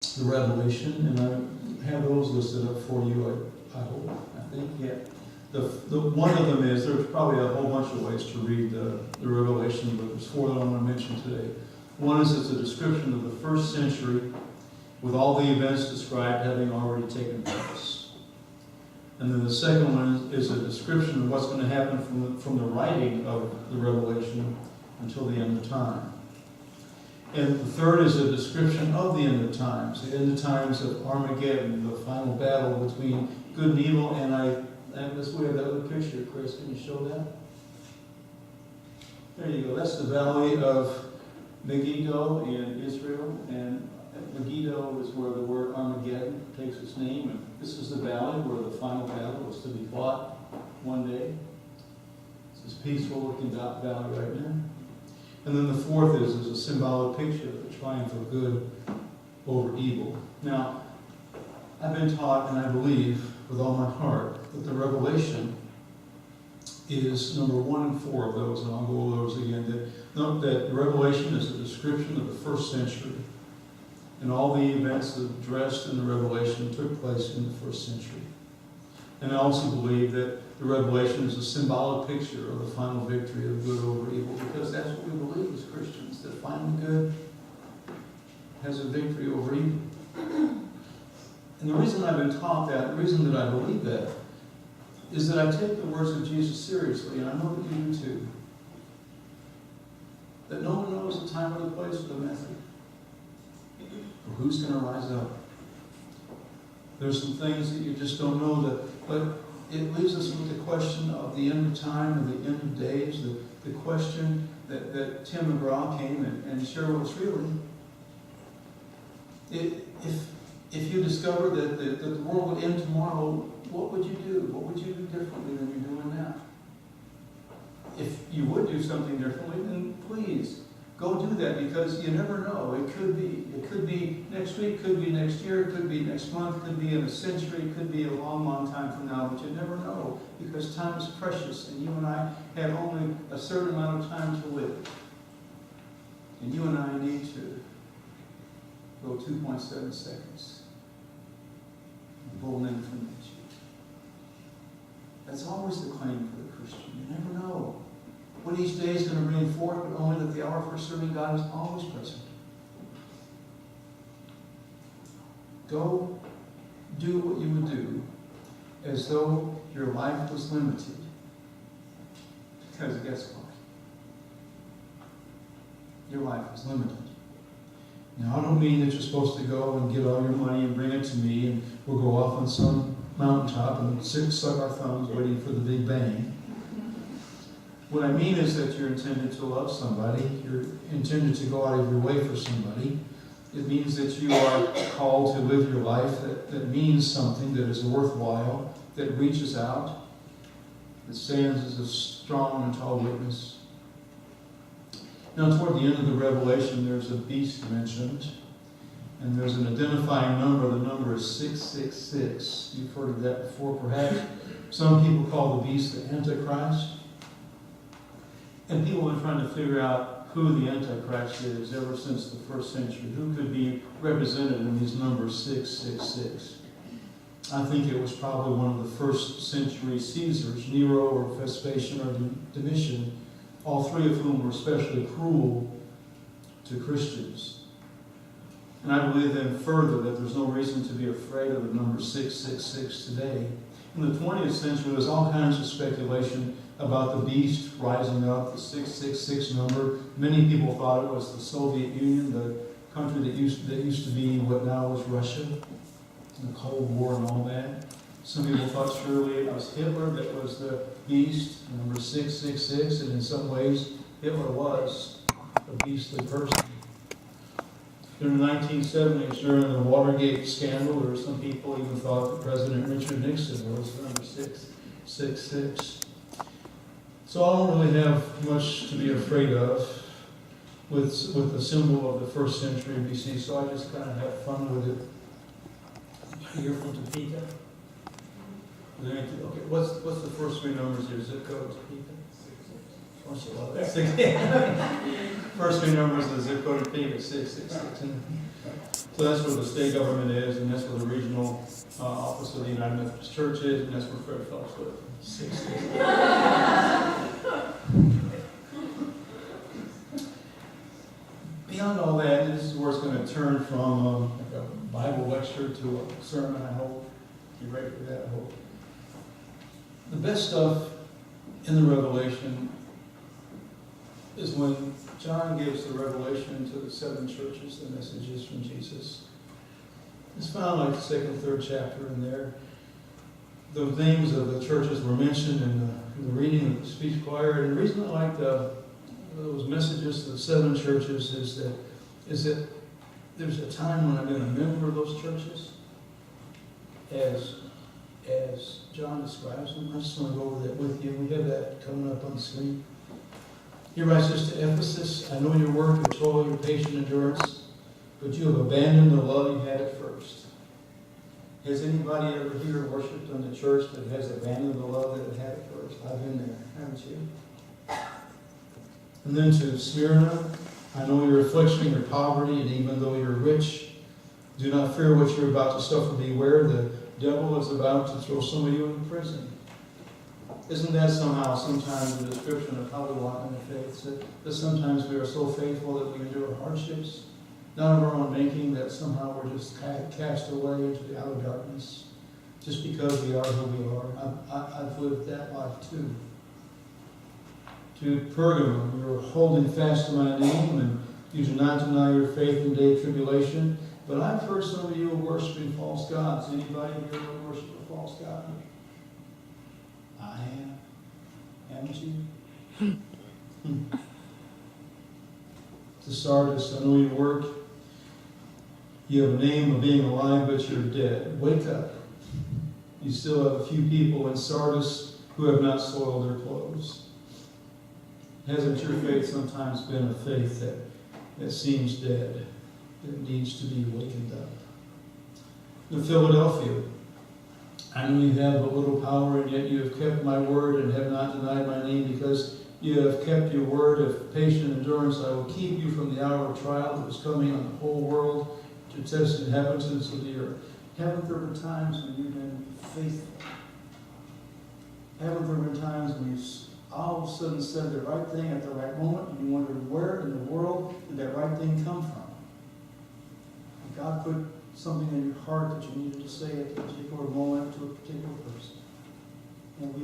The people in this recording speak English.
the Revelation, and I have those listed up for you, I hope, I think, yeah. The one of them is, there's probably a whole bunch of ways to read the Revelation, but there's four that I want to mention today. One is it's a description of the first century with all the events described having already taken place. And then the second one is a description of what's going to happen from the writing of the Revelation until the end of time. And the third is a description of the end of times, the end of times of Armageddon, the final battle between good and evil. And let's we have that other picture, Chris. Can you show that? There you go. That's the valley of Megiddo in Israel, and Megiddo is where the word Armageddon takes its name. And this is the valley where the final battle was to be fought one day. It's this peaceful-looking valley right now. And then the fourth is a symbolic picture of the triumph of good over evil. Now, I've been taught, and I believe with all my heart, that the Revelation is number 1 and 4 of those, and I'll go over those again. That the Revelation is a description of the first century, and all the events addressed in the Revelation took place in the first century. And I also believe that the Revelation is a symbolic picture of the final victory of good over evil, because that's what we believe as Christians, that final good has a victory over evil. And the reason I've been taught that, the reason that I believe that, is that I take the words of Jesus seriously, and I know that you do too. That no one knows the time or the place or the method, or who's going to rise up. There's some things that you just don't know, but it leaves us with the question of the end of time and the end of days, the question that Tim McGraw came and shared with us really. If you discovered that the world would end tomorrow, what would you do? What would you do differently than you're doing now? If you would do something differently, then please go do that, because you never know. It could be. It could be next week, could be next year, it could be next month, could be in a century, it could be a long, long time from now, but you never know, because time is precious, and you and I have only a certain amount of time to live. And you and I need to go 2.7 seconds. Golden information. That's always the claim for the Christian. You never know what each day is going to bring forth, but only that the hour for serving God is always present. Go do what you would do as though your life was limited. Because guess what? Your life is limited. Now, I don't mean that you're supposed to go and get all your money and bring it to me and we'll go off on some mountaintop and suck our thumbs waiting for the Big Bang. What I mean is that you're intended to love somebody. You're intended to go out of your way for somebody. It means that you are called to live your life that means something, that is worthwhile, that reaches out, that stands as a strong and tall witness. Now, toward the end of the Revelation, there's a beast mentioned, and there's an identifying number. The number is 666. You've heard of that before, perhaps. Some people call the beast the Antichrist. And people have been trying to figure out who the Antichrist is ever since the first century. Who could be represented in these numbers 666? I think it was probably one of the first century Caesars, Nero or Vespasian or Domitian, all three of whom were especially cruel to Christians. And I believe then further that there's no reason to be afraid of the number 666 today. In the 20th century, there's all kinds of speculation about the beast rising up, the 666 number. Many people thought it was the Soviet Union, the country that used to be what now is Russia, the Cold War and all that. Some people thought surely it was Hitler that was the beast, number 666, and in some ways Hitler was a beastly person. In the 1970s, during the Watergate scandal, there were some people even thought that President Richard Nixon was the number 666. So I don't really have much to be afraid of with the symbol of the first century BC, so I just kind of have fun with it. Here from Topeka. Okay, what's the first three numbers here? Zip code, Topeka? Don't you love that? First three numbers of the zip code and pay at 6616. So that's where the state government is, and that's where the regional office of the United Methodist Church is, and that's where Fred Phelps lives. 60. Beyond all that, this is where it's going to turn from like a Bible lecture to a sermon, I hope. You ready for that, I hope. The best stuff in the Revelation is when John gives the revelation to the 7 churches, the messages from Jesus. It's found like the 2nd and 3rd chapter in there. The names of the churches were mentioned in the reading of the speech choir. And the reason I like those messages to the 7 churches is that there's a time when I've been a member of those churches, as John describes them. I just want to go over that with you. We have that coming up on the screen. He writes this to Ephesus: I know your work, your toil, your patient endurance, but you have abandoned the love you had at first. Has anybody ever here worshipped in the church that has abandoned the love that it had at first? I've been there, haven't you? And then to Smyrna: I know your affliction, your poverty, and even though you're rich, do not fear what you're about to suffer. Beware, the devil is about to throw some of you into prison. Isn't that sometimes a description of how we walk in the faith? That sometimes we are so faithful that we endure hardships, not of our own making, that somehow we're just cast away into the outer darkness, just because we are who we are. I've lived that life too. To Pergamum: you're holding fast to my name, and you do not deny your faith in day of tribulation. But I've heard some of you worshiping false gods. Anybody here worship a false god? I am. Haven't you? To Sardis: I know your work. You have a name of being alive, but you're dead. Wake up. You still have a few people in Sardis who have not soiled their clothes. Hasn't your faith sometimes been a faith that seems dead, that needs to be wakened up? In Philadelphia: I know you have but little power, and yet you have kept my word and have not denied my name. Because you have kept your word of patient endurance, I will keep you from the hour of trial that is coming on the whole world to test the inhabitants of the earth. Haven't there been times when you've been faithful? Haven't there been times when you all of a sudden said the right thing at the right moment, and you wondered, where in the world did that right thing come from? And God put something in your heart that you needed to say at a particular moment to a particular person. And we